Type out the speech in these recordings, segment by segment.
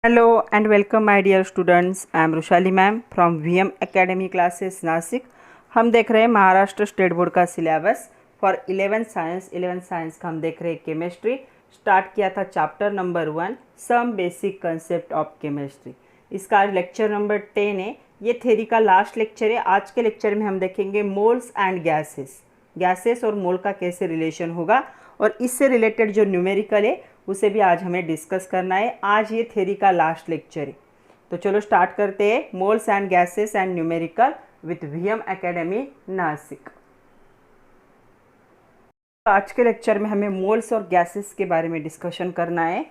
Hello and welcome my dear students. I am Rushali ma'am from VM Academy classes Nashik. हम देख रहे हैं Maharashtra state board का syllabus for 11th science का हम देख रहे हैं केमिस्ट्री। स्टार्ट किया था chapter number 1 some basic concept of chemistry. इसका लेक्चर नंबर 10 है। ये थ्योरी का लास्ट लेक्चर है। आज के लेक्चर में हम देखेंगे मोल्स एंड गैसेस और मोल का कैसे रिलेशन होगा और इससे रिलेटेड जो न्यूमेरिकल है उसे भी आज हमें डिस्कस करना है। आज ये थ्योरी का लास्ट लेक्चर है। तो चलो स्टार्ट करते हैं moles and gases and numerical with VM academy Nashik. आज के लेक्चर में हमें मोल्स और गैसेस के बारे में डिस्कशन करना है।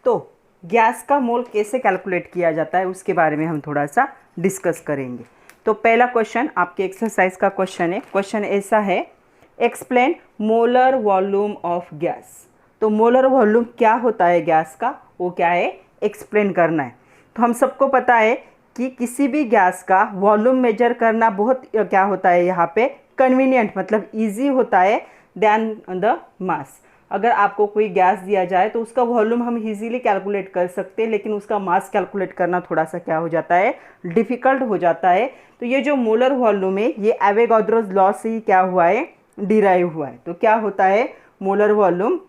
तो गैस का मोल कैसे कैलकुलेट किया जाता है उसके बारे में हम थोड़ा सा डिस्कस करेंगे। तो पहला क्वेश्चन आपके एक्सरसाइज का क्वेश्चन है। क्वेश्चन ऐसा है, explain molar volume of gas. तो मोलर वॉल्यूम क्या होता है गैस का, वो क्या है एक्सप्लेन करना है। तो हम सबको पता है कि किसी भी गैस का वॉल्यूम मेजर करना बहुत क्या होता है यहाँ पे कन्वीनियंट, मतलब इजी होता है देन द मास। अगर आपको कोई गैस दिया जाए तो उसका वॉल्यूम हम इजीली कैलकुलेट कर सकते हैं, लेकिन उसका मास कैलकुलेट करना थोड़ा सा क्या हो जाता है डिफ़िकल्ट हो जाता है। तो ये जो मोलर वॉल्यूम है ये एवोगाड्रोस लॉ से ही क्या हुआ है डिराइव हुआ है। तो क्या होता है molar volume,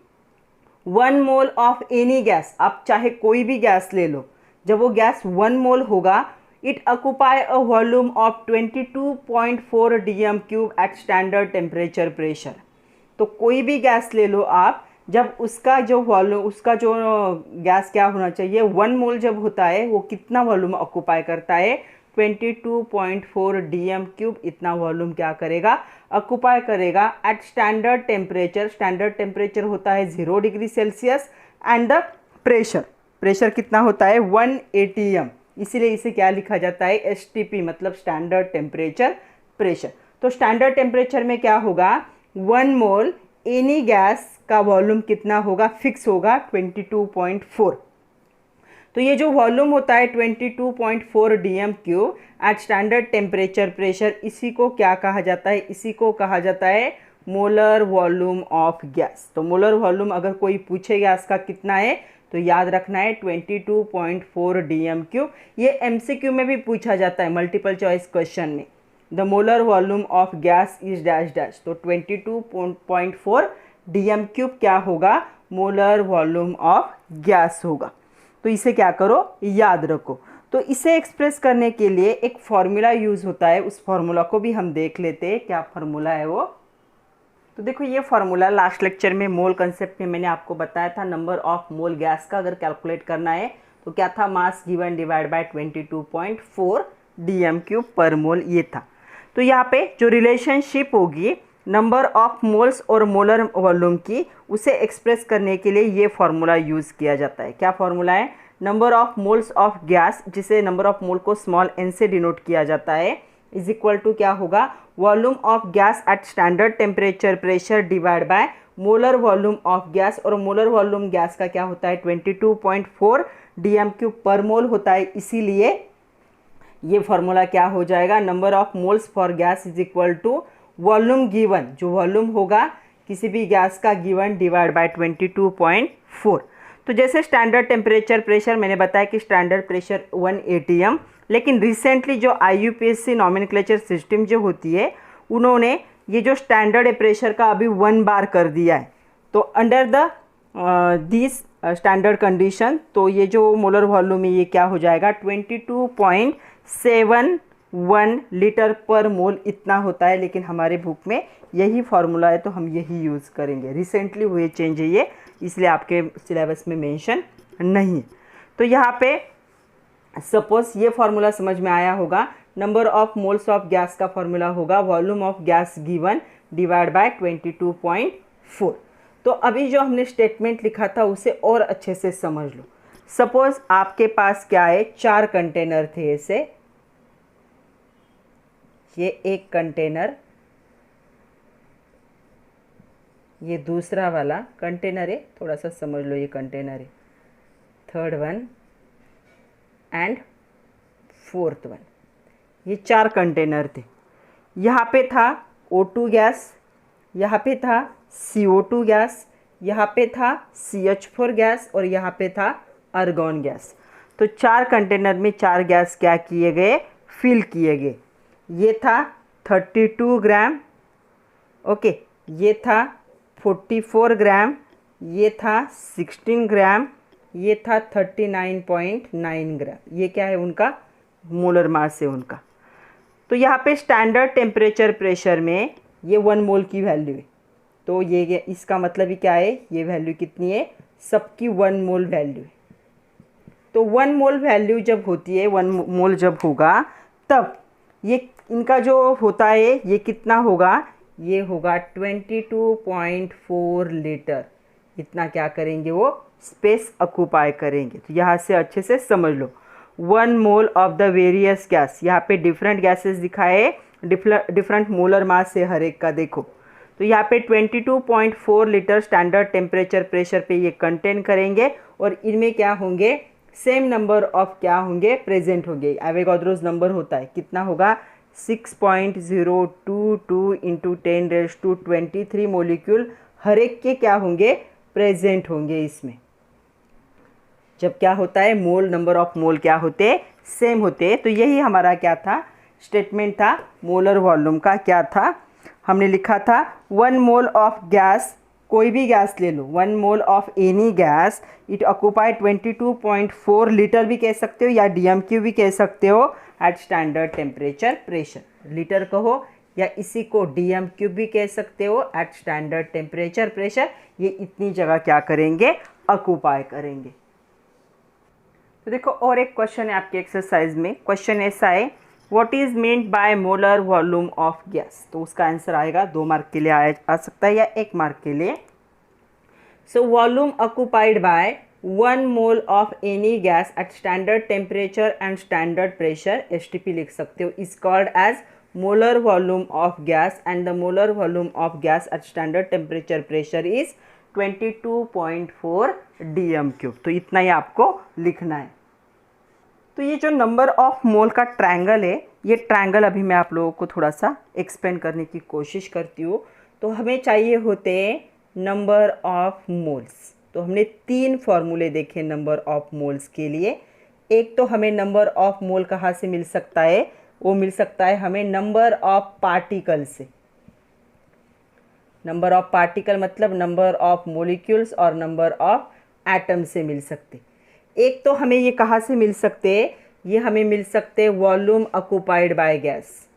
1 mole of any gas, आप चाहे कोई भी गैस ले लो, जब वो गैस 1 मोल होगा it occupy a volume of 22.4 dm³ at standard temperature pressure. तो कोई भी गैस ले लो आप, जब उसका जो वॉल्यूम, उसका जो गैस क्या होना चाहिए 1 मोल जब होता है वो कितना वॉल्यूम ऑक्यूपाई करता है 22.4 dm³। इतना वॉल्यूम क्या करेगा ऑक्यूपाई करेगा at standard temperature. Standard temperature होता है 0 degree Celsius and the pressure कितना होता है 1 atm। इसीलिए इसे क्या लिखा जाता है STP, मतलब स्टैंडर्ड टेम्परेचर प्रेशर। तो स्टैंडर्ड टेम्परेचर में क्या होगा 1 मोल एनी गैस का वॉल्यूम कितना होगा फिक्स होगा 22.4। तो ये जो वॉल्यूम होता है 22.4 dm³ at standard temperature pressure, इसी को क्या कहा जाता है, इसी को कहा जाता है मोलर वॉल्यूम ऑफ गैस। तो मोलर वॉल्यूम अगर कोई पूछे गैस का कितना है तो याद रखना है 22.4 dm³। ये MCQ में भी पूछा जाता है मल्टीपल चॉइस क्वेश्चन में। The molar volume of gas is dash dash. तो 22.4 dm³ क्या होगा मोलर वॉल्यूम ऑफ गैस होगा। तो इसे क्या करो याद रखो। तो इसे एक्सप्रेस करने के लिए एक फॉर्मूला यूज़ होता है, उस फॉर्मूला को भी हम देख लेते हैं क्या फॉर्मूला है वो। तो देखो ये फॉर्मूला लास्ट लेक्चर में मोल कंसेप्ट में मैंने आपको बताया था, नंबर ऑफ मोल गैस का अगर कैलकुलेट करना है तो क्या था mass given divide by 22.4 dm³ पर मोल, ये था। तो यहाँ पे जो रिलेशनशिप होगी नंबर ऑफ मोल्स और मोलर वॉल्यूम की, उसे एक्सप्रेस करने के लिए ये फार्मूला यूज़ किया जाता है। क्या फार्मूला है, number of moles of gas, जिसे नंबर ऑफ मोल को स्मॉल n से डिनोट किया जाता है, इज इक्वल टू क्या होगा volume of gas at standard temperature pressure divide by molar volume of gas. और मोलर वॉल्यूम गैस का क्या होता है 22.4 dm³ पर मोल होता है, इसीलिए ये फार्मूला क्या हो जाएगा number of moles for gas is equal to volume given, जो वॉल्यूम होगा किसी भी गैस का गिवन डिवाइड बाय 22.4। तो जैसे स्टैंडर्ड टेम्परेचर प्रेशर मैंने बताया कि स्टैंडर्ड प्रेशर 1 atm, लेकिन रिसेंटली जो IUPAC नॉमेनक्लेचर सिस्टम जो होती है उन्होंने ये जो स्टैंडर्ड प्रेशर का अभी 1 बार कर दिया है। तो under the this standard condition तो ये जो मोलर वॉल्यूम है ये क्या हो जाएगा 22.71 लीटर पर मोल इतना होता है। लेकिन हमारे बुक में यही फार्मूला है तो हम यही यूज़ करेंगे। रिसेंटली हुए चेंज है ये, इसलिए आपके सिलेबस में मेंशन नहीं है। तो यहाँ पे सपोज ये फार्मूला समझ में आया होगा, number of moles of gas का फार्मूला होगा volume of gas given divide by 22.4। तो अभी जो हमने स्टेटमेंट लिखा था उसे और अच्छे से समझ लो। सपोज आपके पास क्या है 4 कंटेनर थे ऐसे, ये एक कंटेनर, ये दूसरा वाला कंटेनर है, थोड़ा सा समझ लो, ये कंटेनर है, third one and fourth one, ये 4 कंटेनर थे। यहाँ पे था O2 गैस, यहाँ पे था CO2 गैस, यहाँ पे था CH4 गैस और यहाँ पे था आर्गॉन गैस। तो 4 कंटेनर में 4 गैस क्या किए गए, फिल किए गए। ये था 32 ग्राम, ओके, ये था 44 ग्राम, ये था 16 ग्राम, ये था 39.9 ग्राम। ये क्या है उनका मोलर मास है उनका। तो यहाँ पे स्टैंडर्ड टेम्परेचर प्रेशर में ये 1 मोल की वैल्यू है। तो ये इसका मतलब ही क्या है, ये वैल्यू कितनी है, सबकी 1 मोल वैल्यू है। तो 1 मोल वैल्यू जब होती है, 1 मोल जब होगा तब ये इनका जो होता है ये कितना होगा, ये होगा 22.4 लीटर। इतना क्या करेंगे, वो स्पेस ऑक्यूपाई करेंगे। तो यहाँ से अच्छे से समझ लो, 1 mole of the various gas, यहाँ पे डिफरेंट गैसेस दिखाए, डिफरेंट मोलर मास है हर एक का। देखो तो यहाँ पे 22.4 लीटर स्टैंडर्ड टेम्परेचर प्रेशर पे ये कंटेन करेंगे और इनमें क्या होंगे, सेम नंबर ऑफ क्या होंगे, प्रेजेंट होंगे। एवोगाड्रोस नंबर होता है, कितना होगा, 6.022 इंटू 10⁻23 मोलिक्यूल हर एक के क्या होंगे, प्रेजेंट होंगे इसमें। जब क्या होता है, मोल, नंबर ऑफ मोल क्या होते हैं, सेम होते हैं। तो यही हमारा क्या था, स्टेटमेंट था मोलर वॉल्यूम का। क्या था, हमने लिखा था 1 मोल ऑफ गैस, कोई भी गैस ले लो, 1 mole of any gas it occupy 22.4 litre भी कह सकते हो या DMQ भी कह सकते हो at standard temperature pressure. Litre कहो या इसी को DMQ भी कह सकते हो एट स्टैंडर्ड टेम्परेचर प्रेशर। ये इतनी जगह क्या करेंगे, ऑक्यूपाई करेंगे। तो देखो और एक क्वेश्चन है आपके एक्सरसाइज में। क्वेश्चन ऐसा है, what is meant by molar volume of gas. तो उसका आंसर आएगा 2 मार्क के लिए आ सकता है या 1 मार्क के लिए। So volume occupied by 1 mole of any gas at standard temperature and standard pressure, STP लिख सकते हो, is called as molar volume of gas and the molar volume of gas at standard temperature pressure is 22.4 DMQ। तो इतना ही आपको लिखना है। तो ये जो नंबर ऑफ मोल का ट्रायंगल है, ये ट्रायंगल अभी मैं आप लोगों को थोड़ा सा एक्सप्लेन करने की कोशिश करती हूँ। तो हमें चाहिए होते हैं नंबर ऑफ मोल्स। तो हमने 3 फॉर्मूले देखे नंबर ऑफ मोल्स के लिए। एक तो हमें नंबर ऑफ मोल कहाँ से मिल सकता है, वो मिल सकता है हमें नंबर ऑफ पार्टिकल से। नंबर ऑफ पार्टिकल मतलब नंबर ऑफ मोलिक्यूल्स और नंबर ऑफ एटम से मिल सकते। एक तो हमें ये कहाँ से मिल सकते, ये हमें मिल सकते वॉल्यूम ऑक्यूपाइड बाय गैस।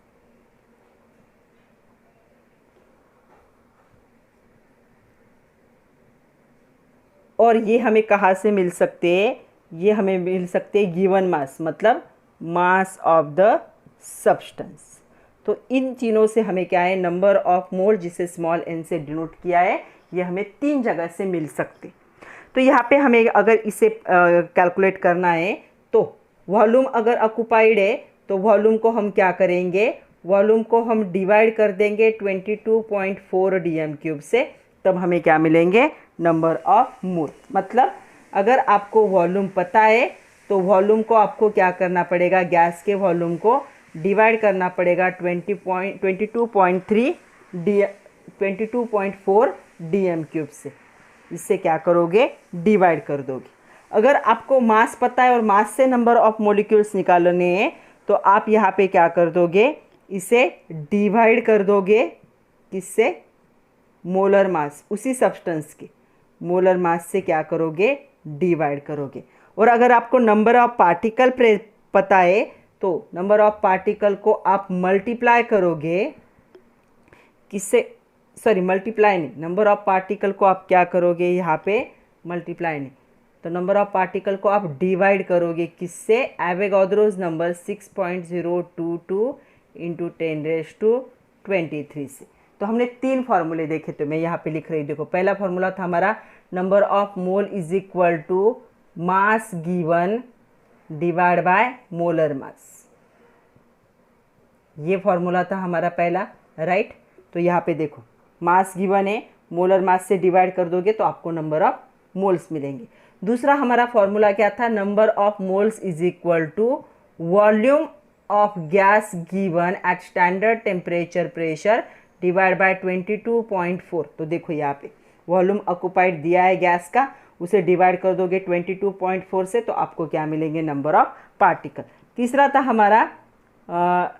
और ये हमें कहाँ से मिल सकते, ये हमें मिल सकते गिवन मास मतलब मास ऑफ द सब्सटेंस। तो इन तीनों से हमें क्या है, नंबर ऑफ मोल जिसे स्मॉल n से डिनोट किया है, ये हमें 3 जगह से मिल सकते। तो यहाँ पे हमें अगर इसे कैलकुलेट करना है तो वॉल्यूम अगर ऑक्यूपाइड है तो वॉल्यूम को हम क्या करेंगे, वॉल्यूम को हम डिवाइड कर देंगे 22.4 DMQ से, तब हमें क्या मिलेंगे, नंबर ऑफ मोल। मतलब अगर आपको वॉल्यूम पता है तो वॉल्यूम को आपको क्या करना पड़ेगा, गैस के वॉल्यूम को डिवाइड करना पड़ेगा 22.4 DMQ से। इससे क्या करोगे, डिवाइड कर दोगे। अगर आपको मास पता है और मास से नंबर ऑफ मॉलिक्यूल्स निकालने हैं तो आप यहाँ पे क्या कर दोगे, इसे डिवाइड कर दोगे किससे, मोलर मास, उसी सब्सटेंस के मोलर मास से क्या करोगे, डिवाइड करोगे। और अगर आपको नंबर ऑफ पार्टिकल पता है तो नंबर ऑफ पार्टिकल को आप मल्टीप्लाई करोगे किससे, सॉरी मल्टीप्लाई नहीं, नंबर ऑफ पार्टिकल को आप क्या करोगे, यहाँ पे मल्टीप्लाई नहीं, तो नंबर ऑफ पार्टिकल को आप डिवाइड करोगे किससे, एवोगाड्रोस नंबर 6.022 इंटू 10⁻23 से। तो हमने 3 फार्मूले देखे, तो मैं यहाँ पे लिख रही हूँ। देखो पहला फार्मूला था हमारा number of mole is equal to mass given divide by molar mass, ये फॉर्मूला था हमारा पहला, राइट। तो यहाँ पे देखो मास गिवन है, मोलर मास से डिवाइड कर दोगे तो आपको नंबर ऑफ मोल्स मिलेंगे। दूसरा हमारा फॉर्मूला क्या था, number of moles is equal to volume of gas given at standard temperature pressure divide by 22.4। तो देखो यहाँ पे वॉल्यूम ऑक्यूपाइड दिया है गैस का, उसे डिवाइड कर दोगे 22.4 से तो आपको क्या मिलेंगे, नंबर ऑफ पार्टिकल। तीसरा था हमारा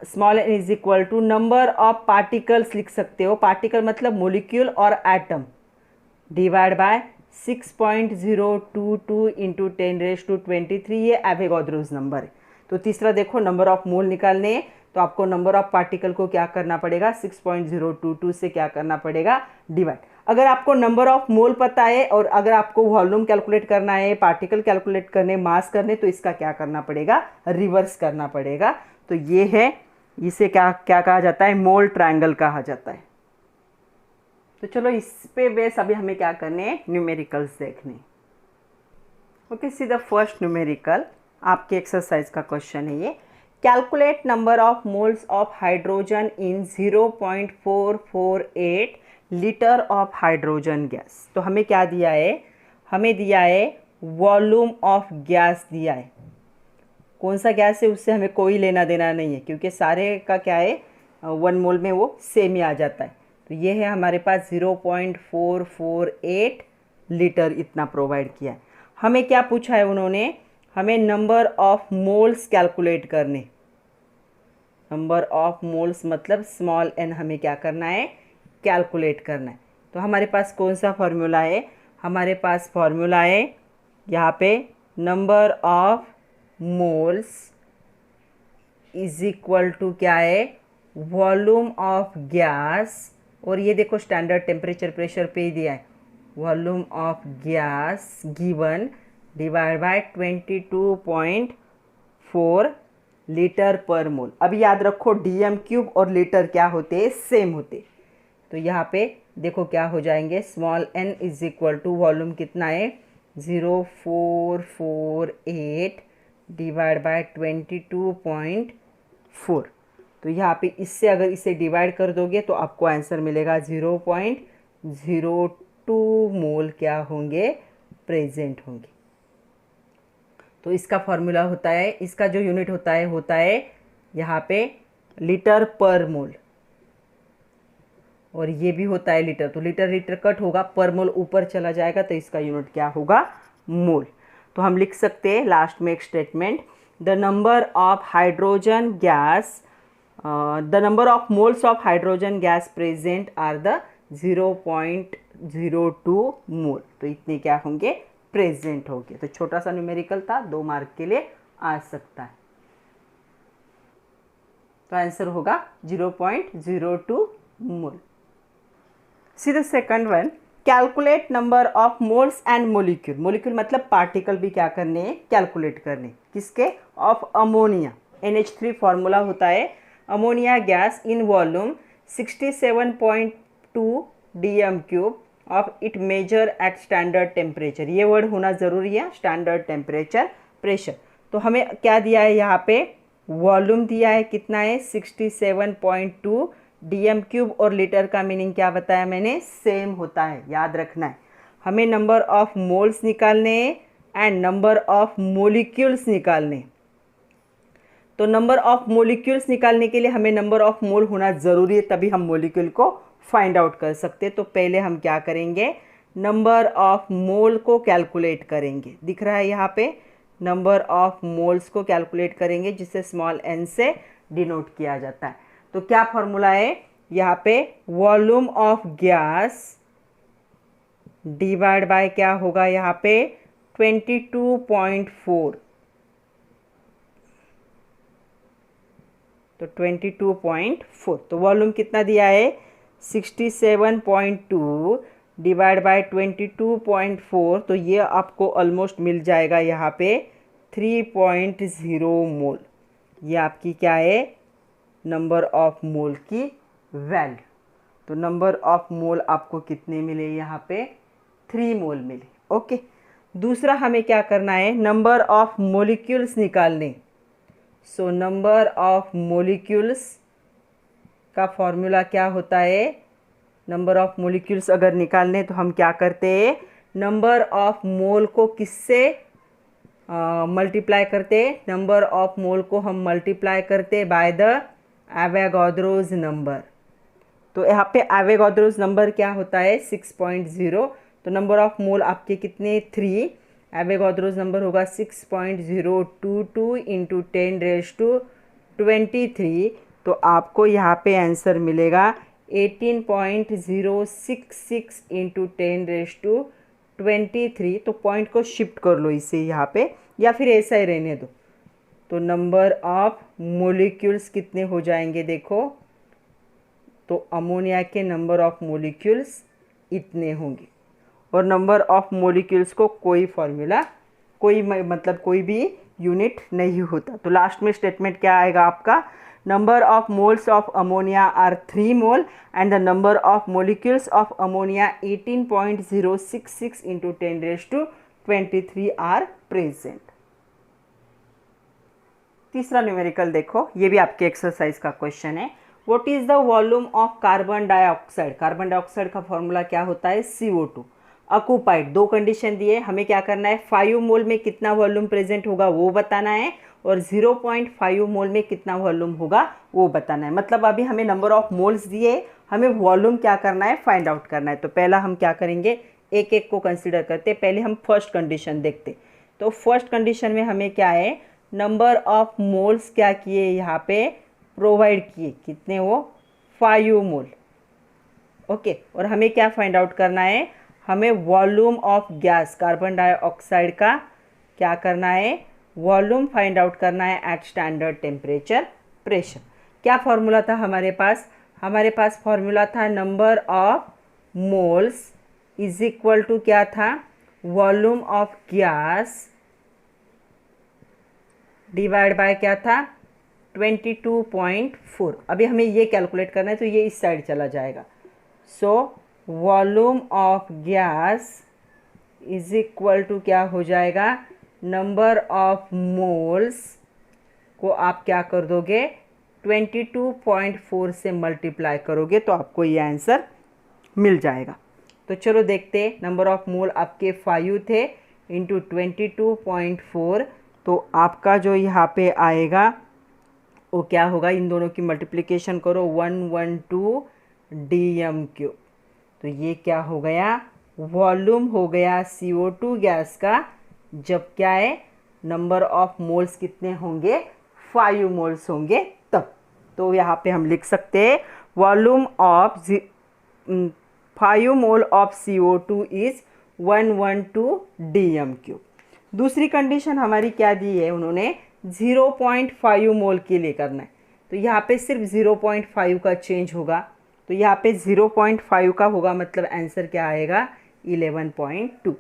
small n is equal to number of particles, लिख सकते हो, पार्टिकल मतलब मोलिक्यूल और एटम, डिवाइड बाय 6.022 इंटू 10⁻23, ये एवोगाड्रोस नंबर है। तो तीसरा देखो, नंबर ऑफ मोल निकालने हैं तो आपको नंबर ऑफ पार्टिकल को क्या करना पड़ेगा, 6.022 से क्या करना पड़ेगा, डिवाइड। अगर आपको नंबर ऑफ मोल पता है और अगर आपको वॉल्यूम कैलकुलेट करना है, पार्टिकल कैलकुलेट करने, मास करने, तो इसका क्या करना पड़ेगा, रिवर्स करना पड़ेगा। तो ये है, इसे क्या क्या कहा जाता है, मोल ट्रायंगल कहा जाता है। तो चलो इस पे बेस अभी हमें क्या करने हैं, न्यूमेरिकल्स देखने। Okay, see the first numerical, आपके एक्सरसाइज का क्वेश्चन है ये। Calculate number of moles of hydrogen in 0.448 litre of hydrogen gas. तो हमें क्या दिया है, हमें दिया है वॉल्यूम ऑफ गैस दिया है। कौन सा गैस है उससे हमें कोई लेना देना नहीं है, क्योंकि सारे का क्या है, 1 मोल में वो सेम ही आ जाता है। तो ये है हमारे पास 0.448 लीटर इतना प्रोवाइड किया है। हमें क्या पूछा है उन्होंने, हमें नंबर ऑफ मोल्स कैलकुलेट करने। नंबर ऑफ मोल्स मतलब स्मॉल एन हमें क्या करना है, कैलकुलेट करना है। तो हमारे पास कौन सा फॉर्मूला है, हमारे पास फॉर्मूला है यहाँ पे number of moles is equal to क्या है, वॉल्यूम ऑफ गैस, और ये देखो स्टैंडर्ड टेम्परेचर प्रेशर पे ही दिया है, volume of gas given divide by 22.4 litre पर मोल। अभी याद रखो डीएम क्यूब और लीटर क्या होते हैं, सेम होते। तो यहाँ पे देखो क्या हो जाएंगे, small n is equal to volume कितना है 0.448 डिवाइड बाय 22.4। तो यहाँ पे इससे अगर इसे डिवाइड कर दोगे तो आपको आंसर मिलेगा 0.02 मोल क्या होंगे, प्रेजेंट होंगे। तो इसका फॉर्मूला होता है, इसका जो यूनिट होता है यहाँ पे लीटर पर मोल, और ये भी होता है लीटर। तो लीटर लीटर कट होगा, पर मोल ऊपर चला जाएगा, तो इसका यूनिट क्या होगा, मोल। तो हम लिख सकते हैं लास्ट में एक statement, the number of hydrogen gas, the number of moles of hydrogen gas present are the 0.02 mole. तो इतने क्या होंगे, प्रेजेंट होंगे। तो छोटा सा न्यूमेरिकल था, 2 मार्क के लिए आ सकता है। तो आंसर होगा 0.02 mole. See the second one, calculate number of moles and molecule. Molecule मतलब पार्टिकल भी क्या करने हैं, कैलकुलेट करने, किसके, ऑफ अमोनिया। NH3 फॉर्मूला होता है ammonia gas in volume 67.2 dm cube of it measure at standard temperature. ये वर्ड होना ज़रूरी है, स्टैंडर्ड टेम्परेचर प्रेशर। तो हमें क्या दिया है यहाँ पे, वॉल्यूम दिया है, कितना है 67.2 dm क्यूब, और लीटर का मीनिंग क्या बताया मैंने, सेम होता है, याद रखना है। हमें नंबर ऑफ मोल्स निकालने एंड नंबर ऑफ मोलिक्यूल्स निकालने। तो नंबर ऑफ मोलिक्यूल्स निकालने के लिए हमें नंबर ऑफ मोल होना ज़रूरी है, तभी हम मोलिक्यूल को फाइंड आउट कर सकते। तो पहले हम क्या करेंगे, नंबर ऑफ मोल को कैलकुलेट करेंगे। दिख रहा है यहाँ पे, नंबर ऑफ मोल्स को कैलकुलेट करेंगे, जिसे स्मॉल एन से डिनोट किया जाता है। तो क्या फॉर्मूला है यहाँ पे, volume of gas divide by क्या होगा यहाँ पे 22.4। तो 22.4, तो वॉल्यूम कितना दिया है 67.2 डिवाइड बाय 22.4, तो ये आपको ऑलमोस्ट मिल जाएगा यहाँ पे 3.0 मोल। ये आपकी क्या है, नंबर ऑफ मोल की वैल्यू। तो नंबर ऑफ मोल आपको कितने मिले यहाँ पे, 3 मोल मिले। ओके, दूसरा हमें क्या करना है, नंबर ऑफ मोलिक्यूल्स निकालने। सो नंबर ऑफ मोलिक्यूल्स का फॉर्मूला क्या होता है, नंबर ऑफ मोलिक्यूल्स अगर निकालने तो हम क्या करते हैं, नंबर ऑफ मोल को किससे मल्टीप्लाई करते, नंबर ऑफ मोल को हम मल्टीप्लाई करते बाय द एवोगाड्रोस नंबर। तो यहाँ पे एवोगाड्रोस नंबर क्या होता है 6.0, तो नंबर ऑफ मोल आपके कितने 3, एवोगाड्रोस नंबर होगा 6.022 इंटू 10⁻23, तो आपको यहाँ पे आंसर मिलेगा 18.066 इंटू 10⁻23। तो पॉइंट को शिफ्ट कर लो इसे यहाँ पे, या फिर ऐसा ही रहने दो। तो नंबर ऑफ मोलिक्यूल्स कितने हो जाएंगे देखो, तो अमोनिया के नंबर ऑफ मोलिक्यूल्स इतने होंगे। और नंबर ऑफ मोलिक्यूल्स को कोई फॉर्मूला, कोई मतलब कोई भी यूनिट नहीं होता। तो लास्ट में स्टेटमेंट क्या आएगा आपका, number of moles of ammonia are 3 mole and the number of molecules of ammonia 18.066 into 10⁻23 are present. तीसरा न्यूमेरिकल देखो, ये भी आपके एक्सरसाइज का क्वेश्चन है। What is the volume of carbon dioxide, carbon dioxide का फॉर्मूला क्या होता है CO2। ऑक्यूपाइड, दो कंडीशन दिए, हमें क्या करना है 5 मोल में कितना वॉल्यूम प्रेजेंट होगा वो बताना है, और 0.5 मोल में कितना वॉल्यूम होगा वो बताना है। मतलब अभी हमें नंबर ऑफ मोल्स दिए, हमें वॉल्यूम क्या करना है फाइंड आउट करना है। तो पहला हम क्या करेंगे, एक एक को कंसिडर करते, पहले हम फर्स्ट कंडीशन देखते। तो फर्स्ट कंडीशन में हमें क्या है, नंबर ऑफ मोल्स क्या किए यहाँ पे प्रोवाइड किए, कितने वो 5 मोल। ओके, और हमें क्या फाइंड आउट करना है, हमें volume of gas carbon dioxide का क्या करना है, वॉल्यूम फाइंड आउट करना है एट स्टैंडर्ड टेम्परेचर प्रेशर। क्या फॉर्मूला था हमारे पास, हमारे पास फॉर्मूला था number of moles is equal to क्या था, volume of gas divide by क्या था 22.4। अभी हमें ये कैलकुलेट करना है तो ये इस साइड चला जाएगा। So volume of gas is equal to क्या हो जाएगा, नंबर ऑफ मोल्स को आप क्या कर दोगे 22.4 से मल्टीप्लाई करोगे तो आपको ये आंसर मिल जाएगा। तो चलो देखते, नंबर ऑफ मोल आपके 5 थे इंटू 22.4, तो आपका जो यहाँ पे आएगा वो क्या होगा, इन दोनों की मल्टीप्लिकेशन करो 112 dm³। तो ये क्या हो गया, वॉल्यूम हो गया CO2 गैस का, जब क्या है नंबर ऑफ मोल्स कितने होंगे 5 मोल्स होंगे तब। तो यहाँ पे हम लिख सकते हैं volume of 5 mole of CO2 is 112 dm³। दूसरी कंडीशन हमारी क्या दी है उन्होंने, 0.5 मोल के लिए करना है। तो यहाँ पे सिर्फ 0.5 का चेंज होगा, तो यहाँ पे 0.5 का होगा, मतलब आंसर क्या आएगा 11.2।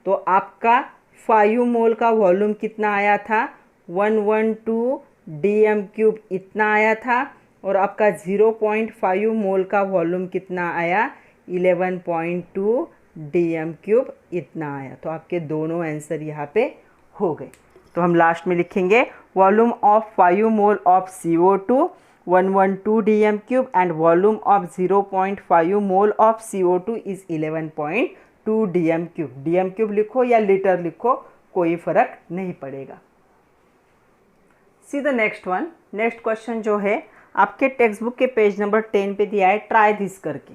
तो आपका 5 मोल का वॉल्यूम कितना आया था 112 dm³ इतना आया था, और आपका 0.5 मोल का वॉल्यूम कितना आया 11.2 dm³ इतना आया। तो आपके दोनों आंसर यहाँ पे हो गए। तो हम लास्ट में लिखेंगे volume of 5 mole of CO2 112 dm³ and volume of 0.5 mole of CO2 is 11.2 dm³। dm³ लिखो या लीटर लिखो, कोई फर्क नहीं पड़ेगा। See the next one, next question जो है आपके टेक्स्ट बुक के पेज नंबर 10 पे दिया है, ट्राई दिस करके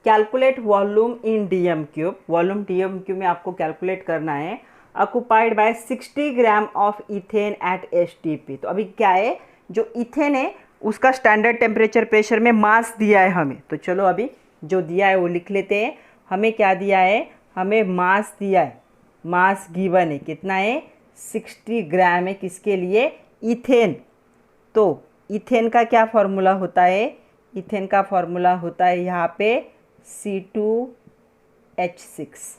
calculate volume in dm³। Volume dm³ में आपको कैलकुलेट करना है, occupied by 60 gram of ethane at STP। तो अभी क्या है, जो इथेन है उसका स्टैंडर्ड टेम्परेचर प्रेशर में मास दिया है हमें, तो चलो अभी जो दिया है वो लिख लेते हैं। हमें क्या दिया है, हमें मास दिया है, मास गिवन है, कितना है 60 ग्राम है, किसके लिए इथेन। तो इथेन का क्या फॉर्मूला होता है, इथेन का फॉर्मूला होता है यहाँ पे C2H6।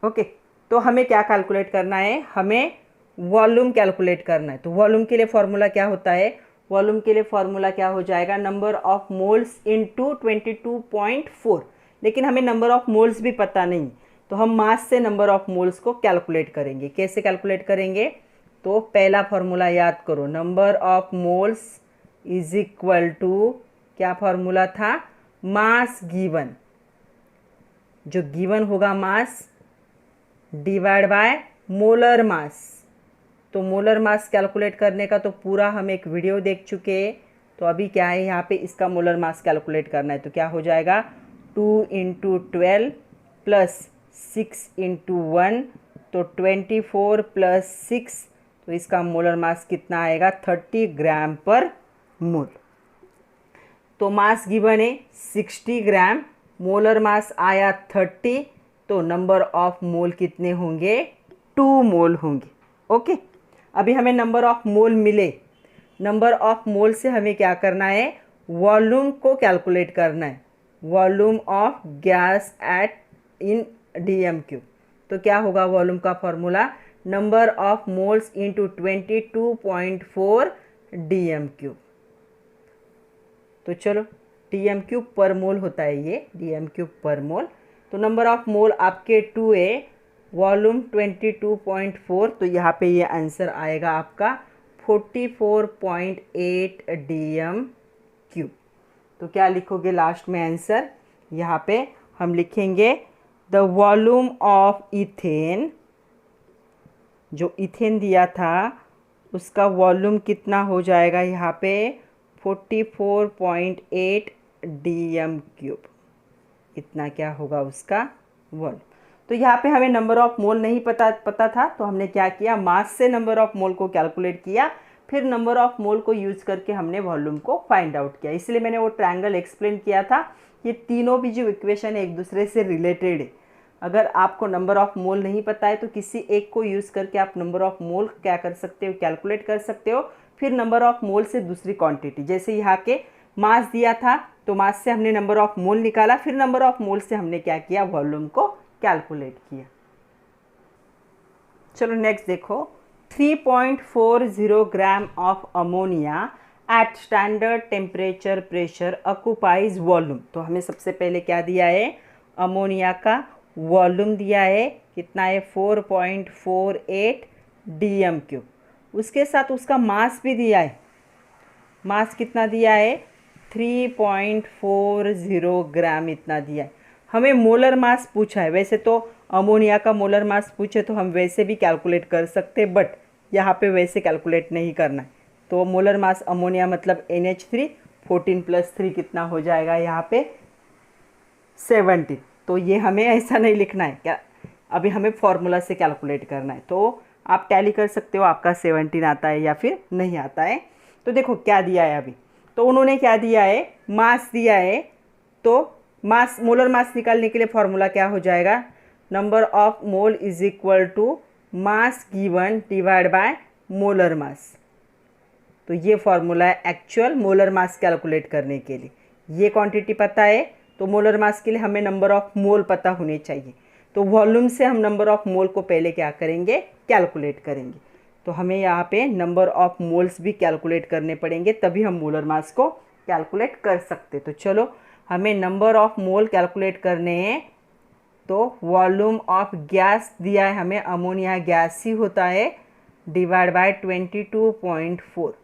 ओके, तो हमें क्या कैलकुलेट करना है, हमें वॉल्यूम कैलकुलेट करना है। तो वॉल्यूम के लिए फॉर्मूला क्या होता है, वॉल्यूम के लिए फॉर्मूला क्या हो जाएगा, नंबर ऑफ मोल्स इनटू 22.4। लेकिन हमें नंबर ऑफ मोल्स भी पता नहीं, तो हम मास से नंबर ऑफ मोल्स को कैलकुलेट करेंगे। कैसे कैलकुलेट करेंगे, तो पहला फॉर्मूला याद करो, number of moles is equal to क्या फॉर्मूला था, मास गिवन, जो गिवन होगा mass divide by molar mass. तो मोलर मास कैलकुलेट करने का तो पूरा हम एक वीडियो देख चुके हैं, तो अभी क्या है यहाँ पे इसका मोलर मास कैलकुलेट करना है, तो क्या हो जाएगा 2 × 12 प्लस 6 × 1, तो 24 प्लस 6, तो इसका मोलर मास कितना आएगा 30 ग्राम पर मोल। तो मास गिवन है 60 ग्राम, मोलर मास आया 30, तो नंबर ऑफ मोल कितने होंगे 2 मोल होंगे। ओके, अभी हमें नंबर ऑफ मोल मिले, नंबर ऑफ मोल से हमें क्या करना है, वॉल्यूम को कैलकुलेट करना है, volume of gas eight in dm³। तो क्या होगा वॉल्यूम का formula, number of moles into 22.4 dm³। तो चलो dm³ पर मोल होता है ये, dm³ पर मोल। तो नंबर ऑफ मोल आपके 2 है, वॉल्यूम 22.4, तो यहाँ पे ये आंसर आएगा आपका 44.8 dm³। तो क्या लिखोगे लास्ट में आंसर, यहाँ पे हम लिखेंगे द वॉल्यूम ऑफ इथेन, जो इथेन दिया था उसका वॉल्यूम कितना हो जाएगा यहाँ पे 44.8 dm³, इतना क्या होगा उसका वॉल्यूम। तो यहाँ पे हमें नंबर ऑफ मोल नहीं पता था, तो हमने क्या किया, मास से नंबर ऑफ मोल को कैलकुलेट किया, फिर नंबर ऑफ मोल को यूज़ करके हमने वॉल्यूम को फाइंड आउट किया। इसलिए मैंने वो ट्रायंगल एक्सप्लेन किया था, ये तीनों भी जो इक्वेशन है एक दूसरे से रिलेटेड है। अगर आपको नंबर ऑफ मोल नहीं पता है तो किसी एक को यूज़ करके आप नंबर ऑफ मोल क्या कर सकते हो, कैलकुलेट कर सकते हो। फिर नंबर ऑफ मोल से दूसरी क्वांटिटी, जैसे यहाँ के मास दिया था तो मास से हमने नंबर ऑफ मोल निकाला, फिर नंबर ऑफ मोल से हमने क्या किया, वॉल्यूम को कैलकुलेट किया। चलो नेक्स्ट देखो, 3.40 gram of ammonia at standard temperature pressure occupies volume. तो हमें सबसे पहले क्या दिया है, अमोनिया का वॉल्यूम दिया है, कितना है 4.48 dm³। उसके साथ उसका मास भी दिया है, मास कितना दिया है 3.40 ग्राम इतना दिया है। हमें मोलर मास पूछा है, वैसे तो अमोनिया का मोलर मास पूछे तो हम वैसे भी कैलकुलेट कर सकते, बट यहाँ पे वैसे कैलकुलेट नहीं करना है। तो मोलर मास अमोनिया मतलब NH3, 14 + 3 कितना हो जाएगा यहाँ पे 17। तो ये हमें ऐसा नहीं लिखना है, क्या अभी हमें फॉर्मूला से कैलकुलेट करना है। तो आप टैली कर सकते हो, आपका 17 आता है या फिर नहीं आता है। तो देखो क्या दिया है अभी, तो उन्होंने क्या दिया है, मास दिया है, तो मास मोलर मास निकालने के लिए फॉर्मूला क्या हो जाएगा, number of mole is equal to mass given divide by molar mass. तो ये फॉर्मूला है एक्चुअल मोलर मास कैलकुलेट करने के लिए। ये क्वांटिटी पता है, तो मोलर मास के लिए हमें नंबर ऑफ मोल पता होने चाहिए। तो वॉल्यूम से हम नंबर ऑफ मोल को पहले क्या करेंगे, कैलकुलेट करेंगे। तो हमें यहाँ पे नंबर ऑफ मोल्स भी कैलकुलेट करने पड़ेंगे, तभी हम मोलर मास को कैलकुलेट कर सकते। तो चलो हमें नंबर ऑफ मोल कैलकुलेट करने हैं। तो वॉल्यूम ऑफ गैस दिया है हमें, अमोनिया गैस ही होता है, डिवाइड बाय 22.4।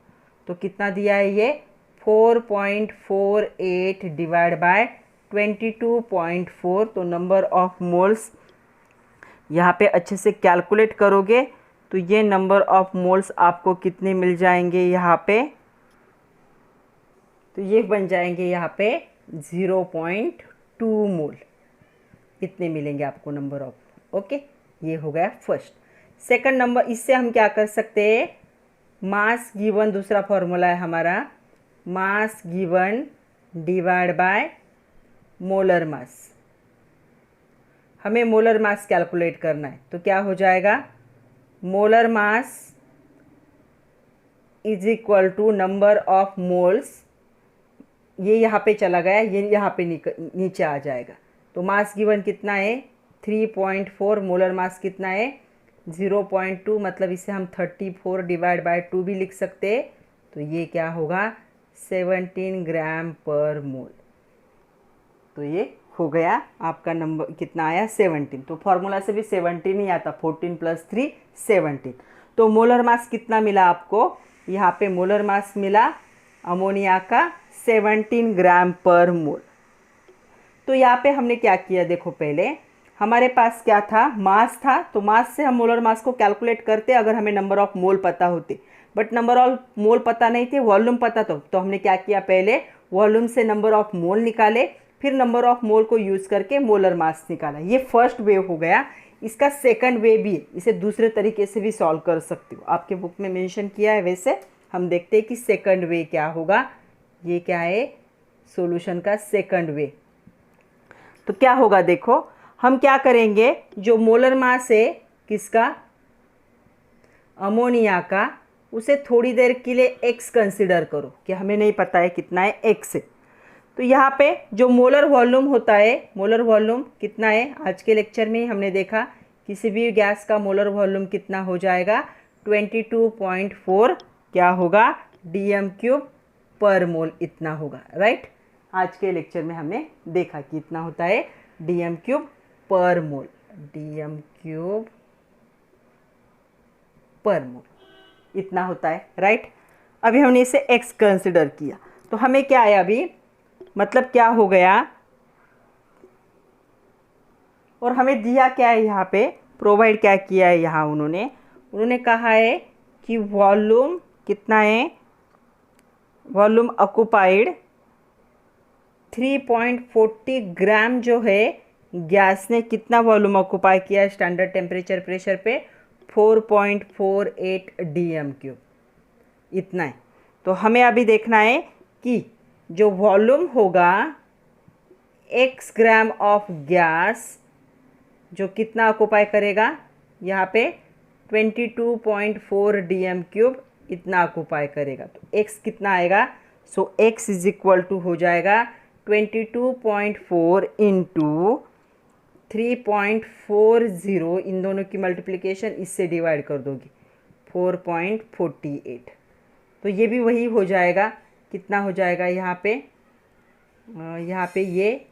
तो कितना दिया है ये 4.48 डिवाइड बाय 22.4। तो नंबर ऑफ मोल्स यहाँ पे अच्छे से कैलकुलेट करोगे तो ये नंबर ऑफ मोल्स आपको कितने मिल जाएंगे यहाँ पे, तो ये बन जाएंगे यहाँ पे 0.2 मोल, इतने मिलेंगे आपको नंबर ऑफ। ओके, ये हो गया फर्स्ट। सेकंड नंबर, इससे हम क्या कर सकते हैं, मास गिवन, दूसरा फॉर्मूला है हमारा मास गिवन डिवाइड बाय मोलर मास। हमें मोलर मास कैलकुलेट करना है, तो क्या हो जाएगा, molar mass is equal to number of moles, ये यहाँ पे चला गया, ये यहाँ पे नीचे आ जाएगा। तो मास गिवन कितना है 3.4, मोलर मास कितना है 0.2, मतलब इसे हम 34 डिवाइड बाय 2 भी लिख सकते हैं। तो ये क्या होगा 17 ग्राम पर मोल। तो ये हो गया आपका नंबर, कितना आया 17। तो फॉर्मूला से भी 17 ही आता, 14 + 3 17। तो मोलर मास कितना मिला आपको, यहाँ पे मोलर मास मिला अमोनिया का 17 ग्राम पर मोल। तो यहाँ पे हमने क्या किया, देखो पहले हमारे पास क्या था, मास था, तो मास से हम मोलर मास को कैलकुलेट करते अगर हमें नंबर ऑफ मोल पता होते। बट नंबर ऑफ मोल पता नहीं थे, वॉल्यूम पता तो हमने क्या किया, पहले वॉल्यूम से नंबर ऑफ मोल निकाले, फिर नंबर ऑफ मोल को यूज़ करके मोलर मास निकाला। ये फर्स्ट वे हो गया। इसका सेकंड वे भी है, इसे दूसरे तरीके से भी सॉल्व कर सकते हो, आपके बुक में मेंशन किया है। वैसे हम देखते हैं कि सेकंड वे क्या होगा। ये क्या है, सॉल्यूशन का सेकंड वे। तो क्या होगा, देखो हम क्या करेंगे, जो मोलर मास है किसका, अमोनिया का, उसे थोड़ी देर के लिए x कंसिडर करो, कि हमें नहीं पता है कितना है, x है। तो यहाँ पे जो मोलर वॉल्यूम होता है, मोलर वॉल्यूम कितना है, आज के लेक्चर में हमने देखा किसी भी गैस का मोलर वॉल्यूम कितना हो जाएगा, 22.4 क्या होगा, dm³ पर मोल इतना होगा, राइट। आज के लेक्चर में हमने देखा कि इतना होता है dm³ पर मोल, dm³ पर मोल इतना होता है, राइट। अभी हमने इसे x कंसिडर किया, तो हमें क्या है अभी, मतलब क्या हो गया, और हमें दिया क्या है यहाँ पे, प्रोवाइड क्या किया है यहाँ उन्होंने कहा है कि वॉल्यूम कितना है, वॉल्यूम ऑक्युपाइड 3.40 ग्राम जो है, गैस ने कितना वॉल्यूम ऑक्युपाई किया है स्टैंडर्ड टेम्परेचर प्रेशर पे, 4.48 dm³, इतना है। तो हमें अभी देखना है कि जो वॉल्यूम होगा x ग्राम ऑफ गैस जो कितना ऑक्युपाई करेगा, यहाँ पे 22.4 dm³ इतना ऑक्युपाई करेगा। तो x कितना आएगा, सो x इज इक्वल टू हो जाएगा 22.4 इंटू 3.40, इन दोनों की मल्टीप्लिकेशन इससे डिवाइड कर दोगी, 4.48। तो ये भी वही हो जाएगा, कितना हो जाएगा यहाँ पे ये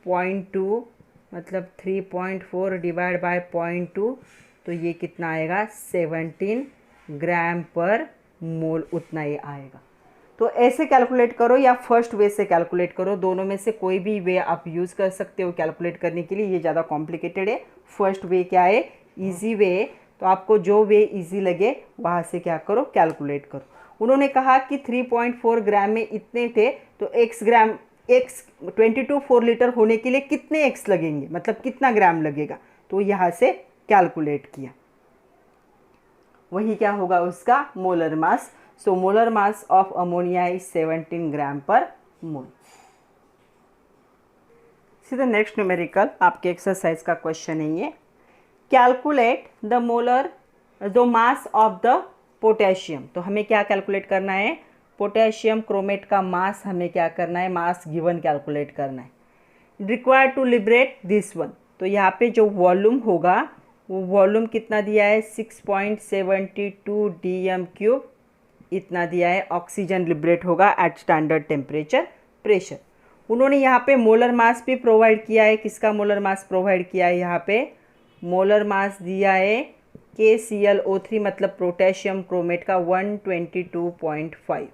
0.2 मतलब 3.4 डिवाइड बाय 0.2, तो ये कितना आएगा, 17 ग्राम पर मोल, उतना ही आएगा। तो ऐसे कैलकुलेट करो या फर्स्ट वे से कैलकुलेट करो, दोनों में से कोई भी वे आप यूज़ कर सकते हो कैलकुलेट करने के लिए। ये ज़्यादा कॉम्प्लिकेटेड है, फर्स्ट वे क्या है, इजी वे है। तो आपको जो वे इजी लगे वहाँ से क्या करो, कैलकुलेट करो। उन्होंने कहा कि 3.4 ग्राम में इतने थे, तो x ग्राम, x 22.4 लीटर होने के लिए कितने x लगेंगे, मतलब कितना ग्राम लगेगा, तो यहाँ से कैलकुलेट किया। वही क्या होगा उसका molar mass. So molar mass of ammonia is 17 ग्राम पर मोल। सीधा नेक्स्ट न्यूमेरिकल आपके एक्सरसाइज का क्वेश्चन है ये, calculate the molar the mass of the potassium. तो हमें क्या कैलकुलेट करना है, पोटेशियम क्रोमेट का मास हमें क्या करना है, मास गिवन कैलकुलेट करना है। Required to liberate this one, तो यहाँ पे जो वॉल्यूम होगा वो वॉल्यूम कितना दिया है, 6.72 dm³, इतना दिया है। ऑक्सीजन लिबरेट होगा एट स्टैंडर्ड टेम्परेचर प्रेशर। उन्होंने यहाँ पे मोलर मास भी प्रोवाइड किया है, किसका मोलर मास प्रोवाइड किया है, यहाँ पे मोलर मास दिया है KClO3 मतलब पोटेशियम क्रोमेट का 122.5।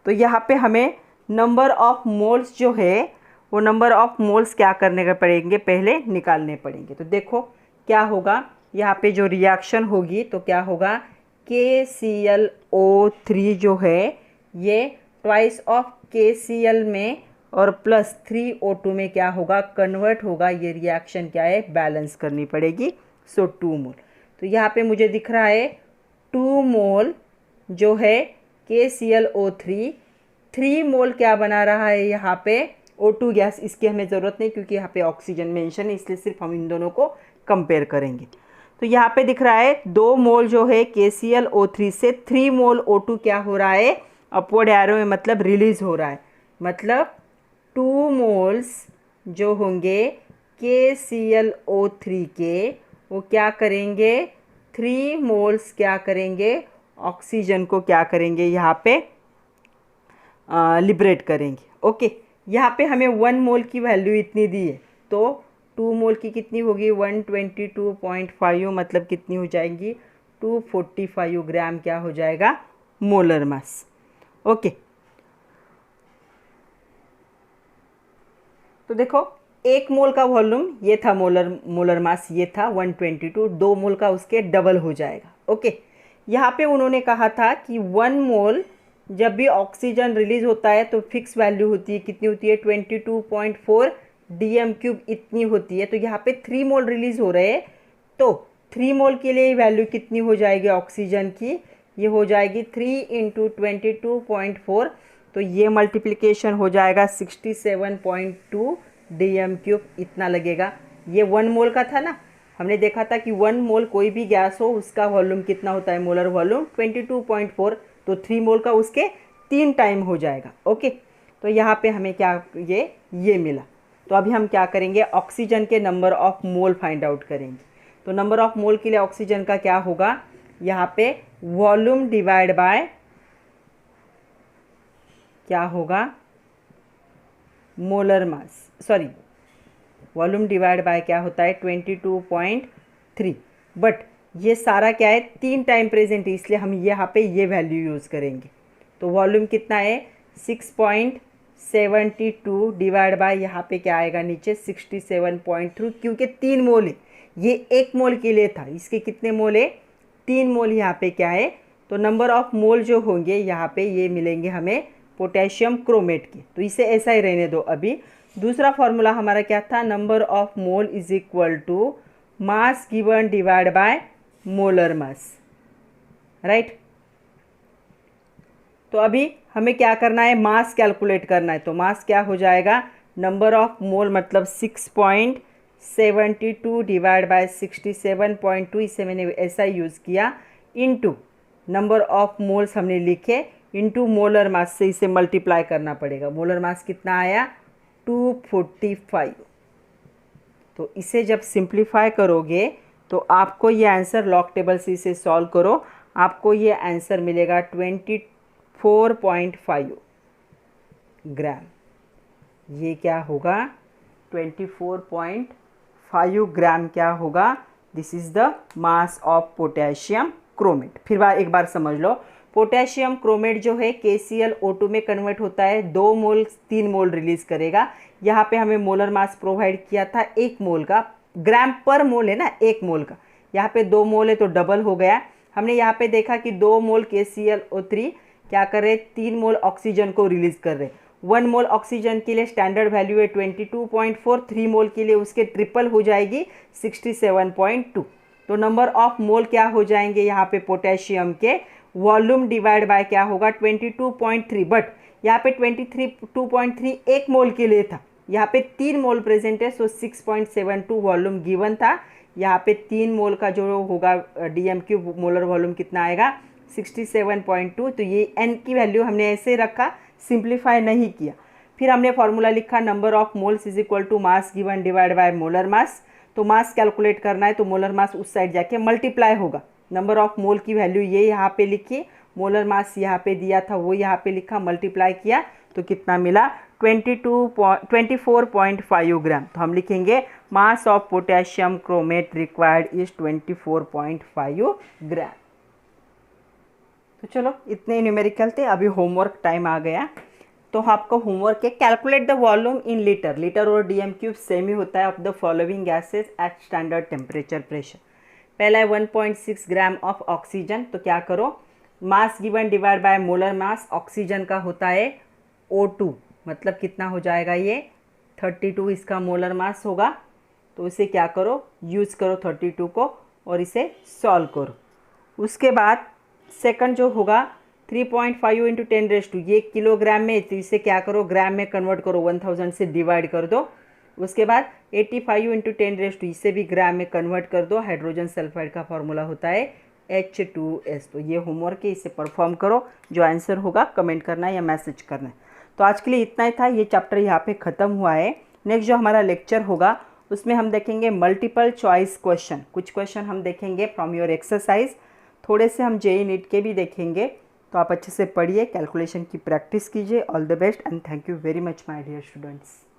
तो यहाँ पे हमें नंबर ऑफ मोल्स जो है वो नंबर ऑफ मोल्स क्या करने के पड़ेंगे, पहले निकालने पड़ेंगे। तो देखो क्या होगा, यहाँ पे जो रिएक्शन होगी तो क्या होगा, KClO3 जो है ये ट्वाइस ऑफ KCl में और प्लस 3O2 में क्या होगा, कन्वर्ट होगा। ये रिएक्शन क्या है, बैलेंस करनी पड़ेगी। सो 2 मोल, तो यहाँ पे मुझे दिख रहा है 2 मोल जो है KClO3, 3 मोल क्या बना रहा है यहाँ पे O2 गैस। इसकी हमें ज़रूरत नहीं क्योंकि यहाँ पे ऑक्सीजन मेंशन है, इसलिए सिर्फ हम इन दोनों को कंपेयर करेंगे। तो यहाँ पे दिख रहा है 2 मोल जो है KClO3 से 3 मोल O2 क्या हो रहा है, अपवर्ड एरो में मतलब रिलीज हो रहा है। मतलब 2 मोल्स जो होंगे KClO3 के वो क्या करेंगे, 3 मोल्स क्या करेंगे, ऑक्सीजन को क्या करेंगे यहाँ पे लिबरेट करेंगे। ओके, यहाँ पे हमें 1 मोल की वैल्यू इतनी दी है, तो 2 मोल की कितनी होगी, 122.5 मतलब कितनी हो जाएगी, 245 ग्राम क्या हो जाएगा, मोलर मास। ओके, तो देखो 1 मोल का वॉल्यूम ये था, मोलर मास ये था 122, 2 मोल का उसके डबल हो जाएगा। ओके, यहाँ पे उन्होंने कहा था कि 1 मोल जब भी ऑक्सीजन रिलीज होता है तो फिक्स वैल्यू होती है, कितनी होती है 22.4 dm³ इतनी होती है। तो यहाँ पे 3 मोल रिलीज हो रहे हैं, तो 3 मोल के लिए वैल्यू कितनी हो जाएगी ऑक्सीजन की, ये हो जाएगी 3 × 22.4, तो ये मल्टीप्लिकेशन हो जाएगा 67.2 dm³ इतना लगेगा। ये 1 मोल का था ना, हमने देखा था कि 1 मोल कोई भी गैस हो उसका वॉल्यूम कितना होता है, मोलर वॉल्यूम 22.4, तो 3 मोल का उसके 3 टाइम हो जाएगा। ओके, तो यहाँ पे हमें क्या ये मिला। तो अभी हम क्या करेंगे, ऑक्सीजन के number of mole find out करेंगे। तो नंबर ऑफ मोल के लिए ऑक्सीजन का क्या होगा, यहाँ पे वॉल्यूम डिवाइड बाय क्या होगा, molar mass, sorry volume divide by क्या होता है 22.3, बट ये सारा क्या है 3 टाइम प्रेजेंट है, इसलिए हम यहाँ पे ये वैल्यू यूज़ करेंगे। तो वॉल्यूम कितना है 6.72 डिवाइड बाय यहाँ पे क्या आएगा नीचे 67.3, क्योंकि 3 मोल है, ये 1 मोल के लिए था, इसके कितने मोल है 3 मोल यहाँ पे क्या है। तो नंबर ऑफ मोल जो होंगे यहाँ पे ये मिलेंगे हमें पोटेशियम क्रोमेट के, तो इसे ऐसा ही रहने दो। अभी दूसरा फॉर्मूला हमारा क्या था, number of mole is equal to mass given divide by molar mass, right. तो अभी हमें क्या करना है, मास कैलकुलेट करना है। तो मास क्या हो जाएगा, नंबर ऑफ मोल मतलब 6.72 डिवाइड बाय 67.2, इसे मैंने ऐसा यूज़ किया, इनटू नंबर ऑफ मोल्स हमने लिखे, इनटू मोलर मास से इसे मल्टीप्लाई करना पड़ेगा। मोलर मास कितना आया 245। तो इसे जब सिंप्लीफाई करोगे तो आपको ये आंसर लॉग टेबल से इसे सॉल्व करो, आपको ये आंसर मिलेगा 24.5 ग्राम। ये क्या होगा 24.5 ग्राम क्या होगा, this is the mass of potassium chromate. फिर एक बार समझ लो, पोटेशियम क्रोमेट जो है KClO2 में कन्वर्ट होता है, 2 मोल 3 मोल रिलीज करेगा। यहाँ पे हमें मोलर मास प्रोवाइड किया था 1 मोल का, ग्राम पर मोल है ना 1 मोल का, यहाँ पे 2 मोल है तो डबल हो गया। हमने यहाँ पे देखा कि 2 मोल KClO3 क्या कर रहे, 3 मोल ऑक्सीजन को रिलीज कर रहे। 1 मोल ऑक्सीजन के लिए स्टैंडर्ड वैल्यू है 22.4, 3 मोल के लिए उसके ट्रिपल हो जाएगी 67.2। तो नंबर ऑफ मोल क्या हो जाएंगे यहाँ पे पोटेशियम के, वॉल्यूम डिवाइड बाय क्या होगा 22.3, बट यहाँ पे 22.3 1 मोल के लिए था, यहाँ पे 3 मोल प्रेजेंट है, सो 6.72 वॉल्यूम गिवन था। यहाँ पे 3 मोल का जो होगा dm³ मोलर वॉल्यूम कितना आएगा 67.2। तो ये n की वैल्यू हमने ऐसे रखा, सिंप्लीफाई नहीं किया। फिर हमने फॉर्मूला लिखा, number of moles is equal to mass given divide by molar mass. तो मास कैलकुलेट करना है तो मोलर मास उस साइड जाके मल्टीप्लाई होगा। नंबर ऑफ मोल की वैल्यू ये यहाँ पे लिखी, मोलर मास यहाँ पे दिया था वो यहाँ पे लिखा, मल्टीप्लाई किया तो कितना मिला 24.5 ग्राम। तो हम लिखेंगे mass of potassium chromate required is 24.5 ग्राम। तो चलो इतने न्यूमेरिकल थे। अभी होमवर्क टाइम आ गया, तो आपको होमवर्क है calculate the volume in litre. Litre और dm³ सेम ही होता है of the following gases at standard temperature pressure. पहला है 1.6 ग्राम ऑफ ऑक्सीजन, तो क्या करो, मास given divide by molar mass, oxygen का होता है O2, मतलब कितना हो जाएगा ये 32 इसका मोलर मास होगा। तो इसे क्या करो, यूज़ करो 32 को और इसे सॉल्व करो। उसके बाद सेकंड जो होगा 3.5 × 10⁻², ये किलोग्राम में, तो इसे क्या करो ग्राम में कन्वर्ट करो, 1000 से डिवाइड कर दो। उसके बाद 85 × 10⁻², इसे भी ग्राम में कन्वर्ट कर दो। हाइड्रोजन सल्फाइड का फॉर्मूला होता है H2S। तो ये होमवर्क है, इसे परफॉर्म करो, जो आंसर होगा कमेंट करना है या मैसेज करना है। तो आज के लिए इतना ही था, ये चैप्टर यहाँ पे ख़त्म हुआ है। नेक्स्ट जो हमारा लेक्चर होगा उसमें हम देखेंगे मल्टीपल चॉइस क्वेश्चन, कुछ क्वेश्चन हम देखेंगे फ्रॉम योर एक्सरसाइज, थोड़े से हम JEE नीट के भी देखेंगे। तो आप अच्छे से पढ़िए, कैलकुलेशन की प्रैक्टिस कीजिए। All the best and thank you very much my dear students.